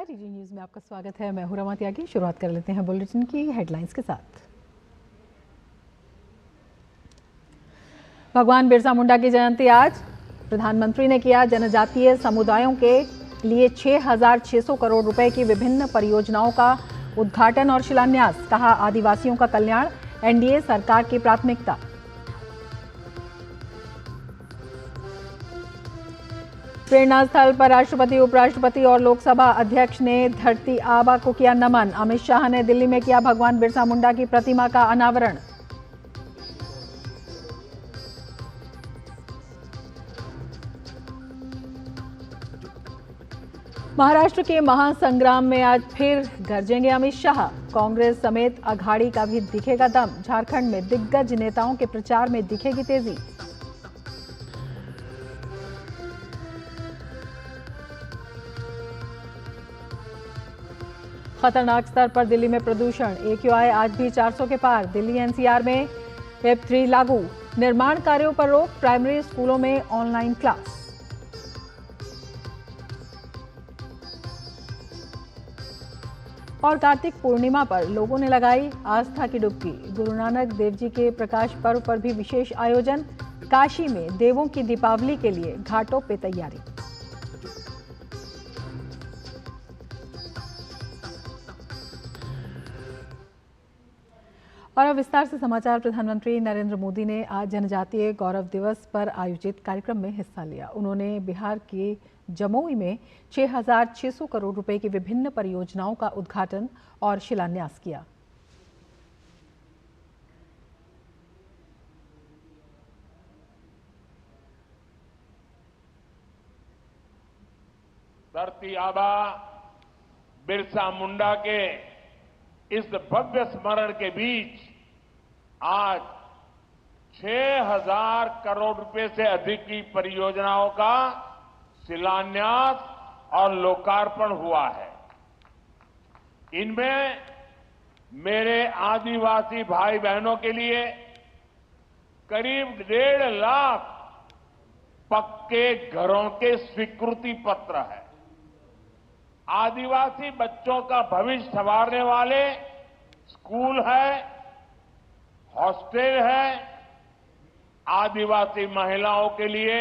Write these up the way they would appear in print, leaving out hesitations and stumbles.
नमस्कार, DD news में आपका स्वागत है। मैं हूं रमा त्यागी। शुरुआत कर लेते हैं बुलेटिन की हेडलाइंस के साथ। भगवान बिरसा मुंडा की जयंती आज। प्रधानमंत्री ने किया जनजातीय समुदायों के लिए 6,600 करोड़ रुपए की विभिन्न परियोजनाओं का उद्घाटन और शिलान्यास। कहा, आदिवासियों का कल्याण एनडीए सरकार की प्राथमिकता। प्रेरणा स्थल पर राष्ट्रपति, उपराष्ट्रपति और लोकसभा अध्यक्ष ने धरती आबा को किया नमन। अमित शाह ने दिल्ली में किया भगवान बिरसा मुंडा की प्रतिमा का अनावरण। महाराष्ट्र के महासंग्राम में आज फिर गरजेंगे अमित शाह। कांग्रेस समेत अघाड़ी का भी दिखेगा दम। झारखंड में दिग्गज नेताओं के प्रचार में दिखेगी तेजी। खतरनाक स्तर पर दिल्ली में प्रदूषण। AQI आज भी 400 के पार। दिल्ली एनसीआर में वेब 3 लागू। निर्माण कार्यों पर रोक। प्राइमरी स्कूलों में ऑनलाइन क्लास। और कार्तिक पूर्णिमा पर लोगों ने लगाई आस्था की डुबकी। गुरु नानक देव जी के प्रकाश पर्व पर भी विशेष आयोजन। काशी में देवों की दीपावली के लिए घाटों पे तैयारी। और अब विस्तार से समाचार। प्रधानमंत्री नरेंद्र मोदी ने आज जनजातीय गौरव दिवस पर आयोजित कार्यक्रम में हिस्सा लिया। उन्होंने बिहार के जमुई में 6,600 करोड़ रुपए की विभिन्न परियोजनाओं का उद्घाटन और शिलान्यास किया। धरती आबा बिरसा मुंडा के इस भव्य स्मरण के बीच आज 6,000 करोड़ रुपए से अधिक की परियोजनाओं का शिलान्यास और लोकार्पण हुआ है। इनमें मेरे आदिवासी भाई बहनों के लिए करीब 1.5 लाख पक्के घरों के स्वीकृति पत्र है। आदिवासी बच्चों का भविष्य संवारने वाले स्कूल है, हॉस्टल है, आदिवासी महिलाओं के लिए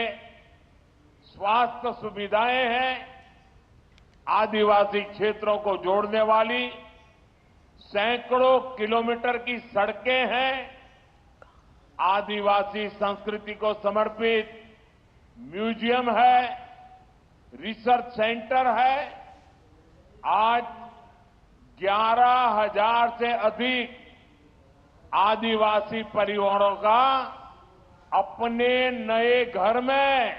स्वास्थ्य सुविधाएं हैं, आदिवासी क्षेत्रों को जोड़ने वाली सैकड़ों किलोमीटर की सड़कें हैं, आदिवासी संस्कृति को समर्पित म्यूजियम है, रिसर्च सेंटर है। आज 11,000 से अधिक आदिवासी परिवारों का अपने नए घर में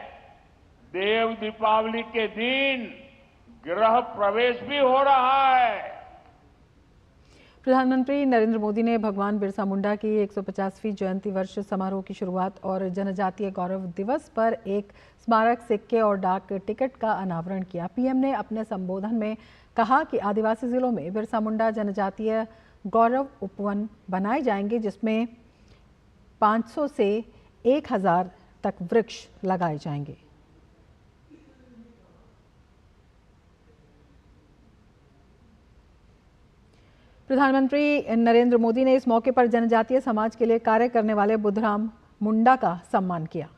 देव दीपावली के दिन गृह प्रवेश भी हो रहा है। प्रधानमंत्री नरेंद्र मोदी ने भगवान बिरसा मुंडा की 150वीं जयंती वर्ष समारोह की शुरुआत और जनजातीय गौरव दिवस पर एक स्मारक सिक्के और डाक टिकट का अनावरण किया। पीएम ने अपने संबोधन में कहा कि आदिवासी जिलों में बिरसा मुंडा जनजातीय गौरव उपवन बनाए जाएंगे, जिसमें 500 से 1,000 तक वृक्ष लगाए जाएंगे। प्रधानमंत्री नरेंद्र मोदी ने इस मौके पर जनजातीय समाज के लिए कार्य करने वाले बुद्धराम मुंडा का सम्मान किया।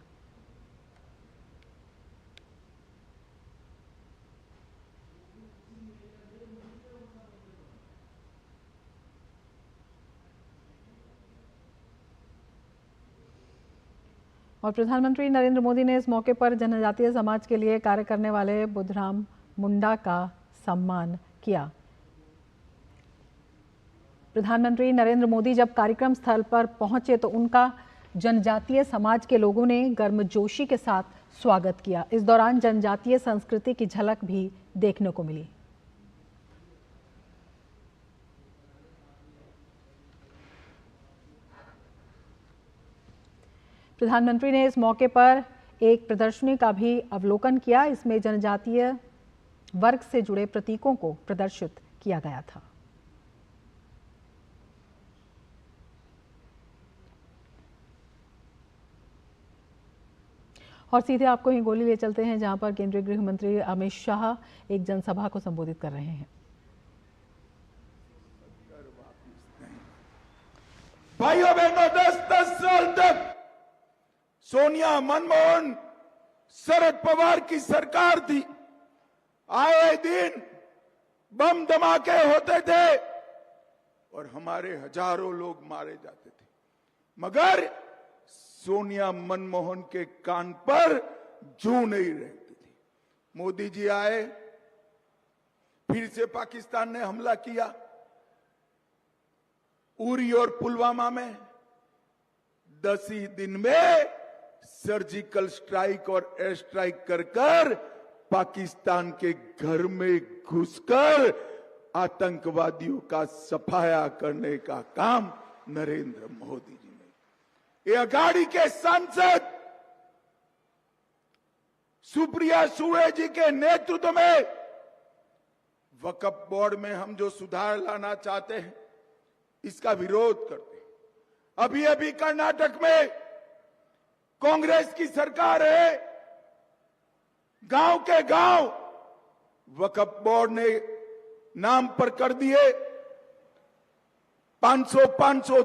और प्रधानमंत्री नरेंद्र मोदी ने इस मौके पर जनजातीय समाज के लिए कार्य करने वाले बुद्धराम मुंडा का सम्मान किया। प्रधानमंत्री नरेंद्र मोदी जब कार्यक्रम स्थल पर पहुंचे तो उनका जनजातीय समाज के लोगों ने गर्मजोशी के साथ स्वागत किया। इस दौरान जनजातीय संस्कृति की झलक भी देखने को मिली। प्रधानमंत्री ने इस मौके पर एक प्रदर्शनी का भी अवलोकन किया। इसमें जनजातीय वर्ग से जुड़े प्रतीकों को प्रदर्शित किया गया था। और सीधे आपको हिंगोली ले चलते हैं, जहां पर केंद्रीय गृह मंत्री अमित शाह एक जनसभा को संबोधित कर रहे हैं। भाइयों बहनों, 10-10 साल तक सोनिया, मनमोहन, शरद पवार की सरकार थी। आए दिन बम धमाके होते थे और हमारे हजारों लोग मारे जाते थे, मगर सोनिया, मनमोहन के कान पर जू नहीं रहती थी। मोदी जी आए, फिर से पाकिस्तान ने हमला किया। उरी और पुलवामा में 10 ही दिन में सर्जिकल स्ट्राइक और एयर स्ट्राइक कर पाकिस्तान के घर में घुसकर आतंकवादियों का सफाया करने का काम नरेंद्र मोदी जी ने। ये अघाड़ी के सांसद सुप्रिया सुळे जी के नेतृत्व में वक्फ बोर्ड में हम जो सुधार लाना चाहते हैं, इसका विरोध करते हैं। अभी अभी कर्नाटक में कांग्रेस की सरकार है, गांव के गांव वक्फ बोर्ड ने नाम पर कर दिए। 500,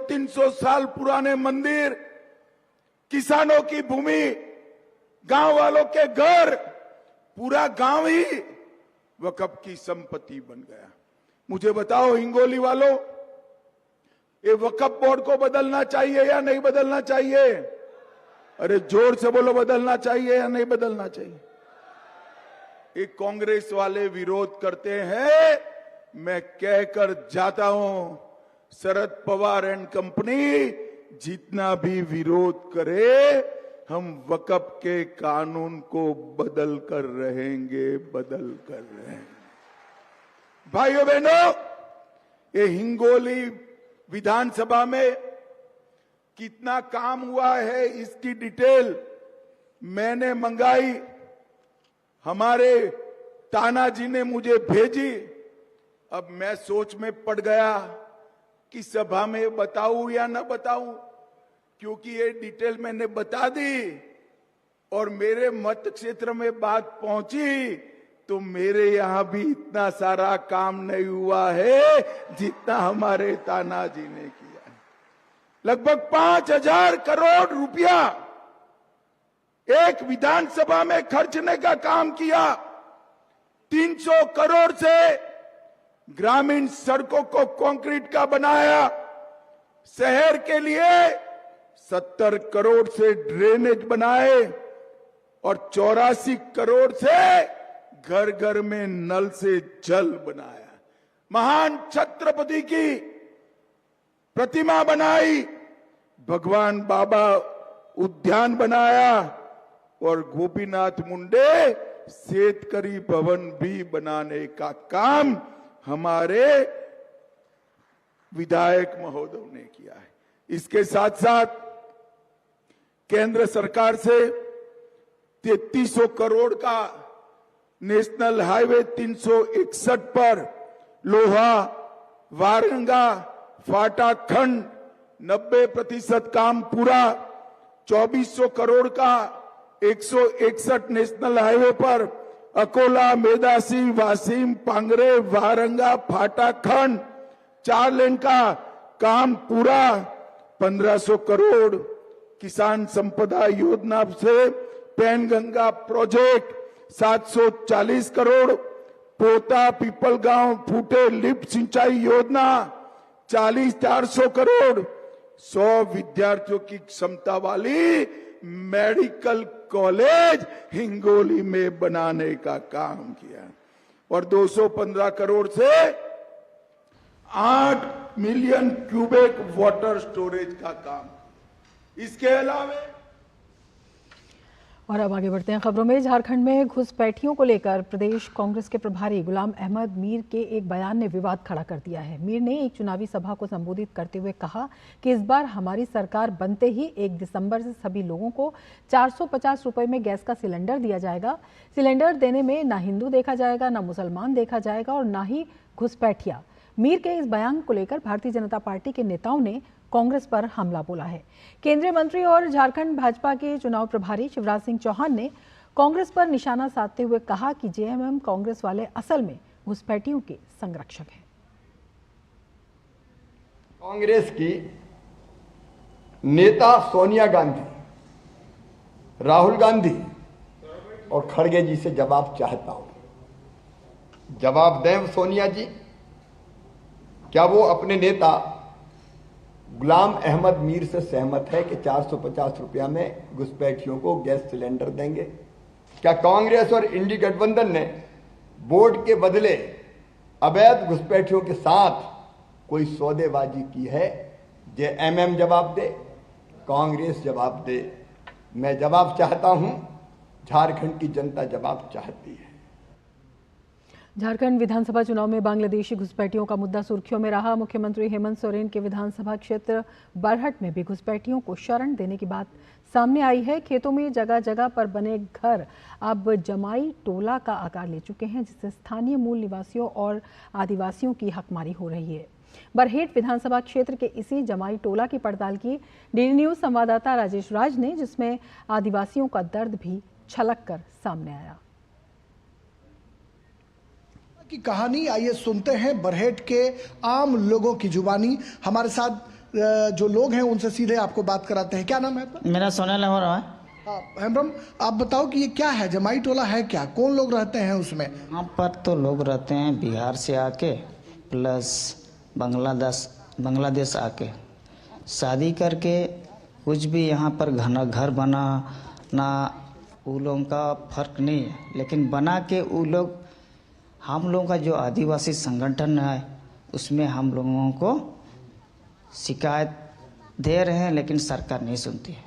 300 साल पुराने मंदिर, किसानों की भूमि, गांव वालों के घर, पूरा गांव ही वक्फ की संपत्ति बन गया। मुझे बताओ हिंगोली वालों, ये वक्फ बोर्ड को बदलना चाहिए या नहीं बदलना चाहिए? अरे जोर से बोलो, बदलना चाहिए या नहीं बदलना चाहिए? ये कांग्रेस वाले विरोध करते हैं। मैं कहकर जाता हूं, शरद पवार एंड कंपनी जितना भी विरोध करे, हम वक्फ के कानून को बदल कर रहेंगे। भाइयों बहनों, ये हिंगोली विधानसभा में कितना काम हुआ है, इसकी डिटेल मैंने मंगाई, हमारे तानाजी ने मुझे भेजी। अब मैं सोच में पड़ गया कि सभा में बताऊं या न बताऊं, क्योंकि ये डिटेल मैंने बता दी और मेरे मत क्षेत्र में बात पहुंची तो मेरे यहां भी इतना सारा काम नहीं हुआ है जितना हमारे तानाजी ने किया है। लगभग 5,000 करोड़ रुपया एक विधानसभा में खर्चने का काम किया। 300 करोड़ से ग्रामीण सड़कों को कंक्रीट का बनाया। शहर के लिए 70 करोड़ से ड्रेनेज बनाए और 84 करोड़ से घर घर में नल से जल बनाया। महान छत्रपति की प्रतिमा बनाई, भगवान बाबा उद्यान बनाया और गोपीनाथ मुंडे शेतकरी भवन भी बनाने का काम हमारे विधायक महोदय ने किया है। इसके साथ साथ केंद्र सरकार से 3300 करोड़ का नेशनल हाईवे 361 पर लोहा, वारंगा, फाटा खंड 90% काम पूरा। 2400 करोड़ का 161 नेशनल हाईवे पर अकोला, मेदासी, वासिम, पांगरे, वारंगा, फाटा खंड 4 लेन का काम पूरा। 1500 करोड़ किसान संपदा योजना से पैनगंगा प्रोजेक्ट 740 करोड़। पोता पीपल गांव फूटे लिफ्ट सिंचाई योजना 400 करोड़। 100 विद्यार्थियों की क्षमता वाली मेडिकल कॉलेज हिंगोली में बनाने का काम किया और 215 करोड़ से 8 मिलियन क्यूबिक वाटर स्टोरेज का काम। इसके अलावा और अब आगे बढ़ते हैं खबरों में। झारखंड में घुसपैठियों को लेकर प्रदेश कांग्रेस के प्रभारी गुलाम अहमद मीर के एक बयान ने विवाद खड़ा कर दिया है। मीर ने एक चुनावी सभा को संबोधित करते हुए कहा कि इस बार हमारी सरकार बनते ही 1 दिसंबर से सभी लोगों को 450 रुपए में गैस का सिलेंडर दिया जाएगा। सिलेंडर देने में ना हिंदू देखा जाएगा, ना मुसलमान देखा जाएगा और ना ही घुसपैठिया। मीर के इस बयान को लेकर भारतीय जनता पार्टी के नेताओं ने कांग्रेस पर हमला बोला है। केंद्रीय मंत्री और झारखंड भाजपा के चुनाव प्रभारी शिवराज सिंह चौहान ने कांग्रेस पर निशाना साधते हुए कहा कि जेएमएम कांग्रेस वाले असल में घुसपैठियों के संरक्षक हैं। कांग्रेस की नेता सोनिया गांधी, राहुल गांधी और खड़गे जी से जवाब चाहता हूं। जवाब दें सोनिया जी, क्या वो अपने नेता गुलाम अहमद मीर से सहमत है कि 450 रुपया में घुसपैठियों को गैस सिलेंडर देंगे? क्या कांग्रेस और इंडी गठबंधन ने बोर्ड के बदले अवैध घुसपैठियों के साथ कोई सौदेबाजी की है? जेएमएम जवाब दे, कांग्रेस जवाब दे। मैं जवाब चाहता हूं, झारखंड की जनता जवाब चाहती है। झारखंड विधानसभा चुनाव में बांग्लादेशी घुसपैठियों का मुद्दा सुर्खियों में रहा। मुख्यमंत्री हेमंत सोरेन के विधानसभा क्षेत्र बरहट में भी घुसपैठियों को शरण देने की बात सामने आई है। खेतों में जगह जगह पर बने घर अब जमाई टोला का आकार ले चुके हैं, जिससे स्थानीय मूल निवासियों और आदिवासियों की हकमारी हो रही है। बरहेट विधानसभा क्षेत्र के इसी जमाई टोला की पड़ताल की डीडी न्यूज संवाददाता राजेश राज ने, जिसमें आदिवासियों का दर्द भी छलक कर सामने आया। की कहानी आइए सुनते हैं बरहेट के आम लोगों की जुबानी। हमारे साथ जो लोग हैं उनसे सीधे आपको बात कराते हैं। क्या नाम है आपका? मेरा सोनल हेम्ब्रम है। हाँ हेम्ब्रम, आप बताओ कि ये क्या है, जमाई टोला है क्या, कौन लोग रहते हैं उसमें? यहाँ पर तो लोग रहते हैं बिहार से आके प्लस बांग्लादेश आके शादी करके, कुछ भी यहाँ पर घर बना ना उन लोगों का फर्क नहीं है, लेकिन बना के वो लोग हम लोगों का जो आदिवासी संगठन है उसमें हम लोगों को शिकायत दे रहे हैं, लेकिन सरकार नहीं सुनती है।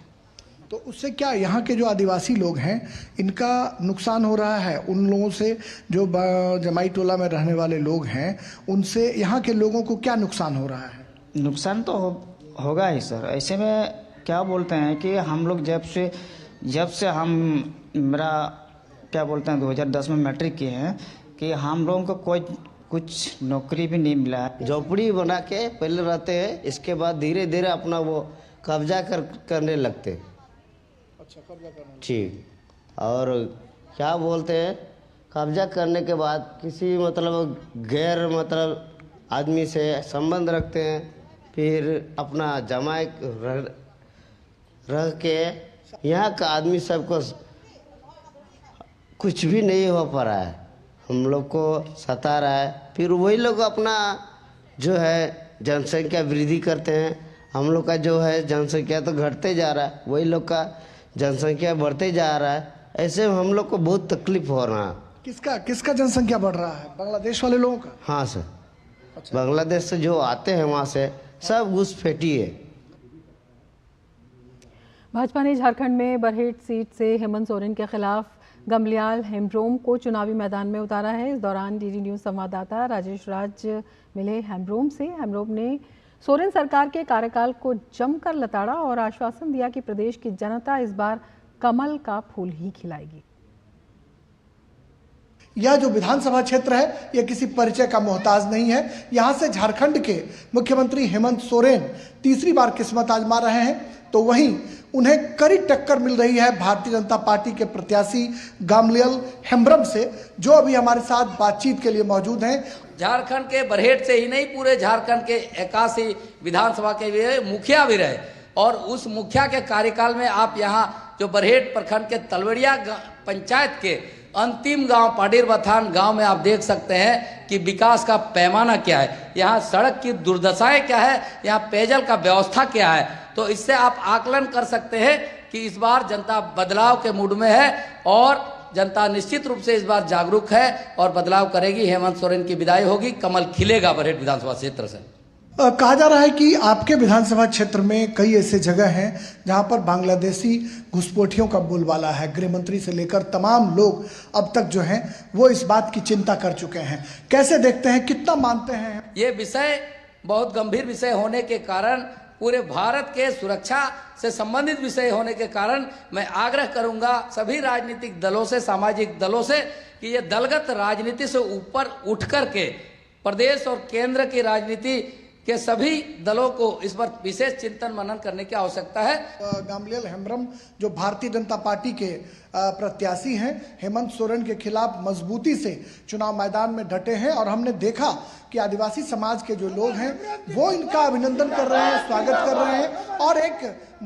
तो उससे क्या यहाँ के जो आदिवासी लोग हैं इनका नुकसान हो रहा है? उन लोगों से जो जमाई टोला में रहने वाले लोग हैं उनसे यहाँ के लोगों को क्या नुकसान हो रहा है? नुकसान तो होगा ही सर। ऐसे में क्या बोलते हैं कि हम लोग जब से हम मेरा क्या बोलते हैं 2010 में मैट्रिक किए हैं कि हम लोगों को कुछ नौकरी भी नहीं मिला है। झोपड़ी बना के पहले रहते हैं, इसके बाद धीरे धीरे अपना वो कब्जा करने लगते। अच्छा, कब्जा करने ठीक। और क्या बोलते हैं, कब्जा करने के बाद किसी गैर आदमी से संबंध रखते हैं, फिर अपना जमाई रह के यहाँ का आदमी सबको कुछ भी नहीं हो पा रहा है, हम लोग को सता रहा है। फिर वही लोग अपना जो है जनसंख्या वृद्धि करते हैं। हम लोग का जो है जनसंख्या तो घटते जा रहा है, वही लोग का जनसंख्या बढ़ते जा रहा है। ऐसे हम लोग को बहुत तकलीफ हो रहा है। किसका जनसंख्या बढ़ रहा है? बांग्लादेश वाले लोगों का? हाँ सर। अच्छा। बांग्लादेश से जो आते हैं वहाँ से सब घुसपैठी है। भाजपा ने झारखंड में बरहेट सीट से हेमंत सोरेन के खिलाफ गमलियाल हेम्ब्रोम को चुनावी मैदान में उतारा है। इस दौरान डीडी न्यूज संवाददाता राजेश राज मिले हेम्ब्रोम से। हेम्ब्रोम ने सोरेन सरकार के कार्यकाल को जमकर लताड़ा और आश्वासन दिया कि प्रदेश की जनता इस बार कमल का फूल ही खिलाएगी। यह जो विधानसभा क्षेत्र है यह किसी परिचय का मोहताज नहीं है। यहां से झारखंड के मुख्यमंत्री हेमंत सोरेन तीसरी बार किस्मत आजमा रहे हैं, तो वहीं उन्हें कड़ी टक्कर मिल रही है भारतीय जनता पार्टी के प्रत्याशी गमलियाल हेम्ब्रोम से, जो अभी हमारे साथ बातचीत के लिए मौजूद हैं। झारखंड के बरहेट से ही नहीं, पूरे झारखंड के 81 विधानसभा के भी मुखिया भी रहे, और उस मुखिया के कार्यकाल में आप यहाँ जो बरहेट प्रखंड के तलवड़िया पंचायत के अंतिम गांव पाडीर बथान गांव में आप देख सकते हैं कि विकास का पैमाना क्या है, यहाँ सड़क की दुर्दशाएं क्या है, यहाँ पेयजल का व्यवस्था क्या है। तो इससे आप आकलन कर सकते हैं कि इस बार जनता बदलाव के मूड में है और जनता निश्चित रूप से इस बार जागरूक है और बदलाव करेगी। हेमंत सोरेन की विदाई होगी, कमल खिलेगा बरहेट विधानसभा क्षेत्र से। कहा जा रहा है कि आपके विधानसभा क्षेत्र में कई ऐसे जगह हैं जहां पर बांग्लादेशी घुसपैठियों का बोलबाला है। गृह मंत्री से लेकर तमाम लोग अब तक जो हैं वो इस बात की चिंता कर चुके हैं। कैसे देखते हैं, कितना मानते हैं? ये विषय बहुत गंभीर विषय होने के कारण, पूरे भारत के सुरक्षा से संबंधित विषय होने के कारण मैं आग्रह करूंगा सभी राजनीतिक दलों से, सामाजिक दलों से कि ये दलगत राजनीति से ऊपर उठ करके प्रदेश और केंद्र की राजनीति कि सभी दलों को इस पर विशेष चिंतन मनन करने की आवश्यकता है। गामलियल हेम्ब्रम जो भारतीय जनता पार्टी के प्रत्याशी हैं, हेमंत सोरेन के खिलाफ मजबूती से चुनाव मैदान में डटे हैं और हमने देखा कि आदिवासी समाज के जो लोग हैं वो इनका अभिनंदन कर रहे हैं, स्वागत कर रहे हैं और एक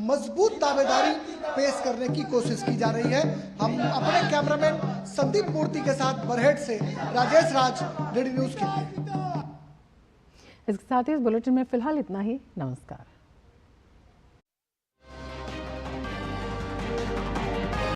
मजबूत दावेदारी पेश करने की कोशिश की जा रही है। हम अपने कैमरामैन संदीप मूर्ति के साथ बरहेट से राजेश राज, डीडी न्यूज के लिए। इसके साथ ही इस बुलेटिन में फिलहाल इतना ही। नमस्कार।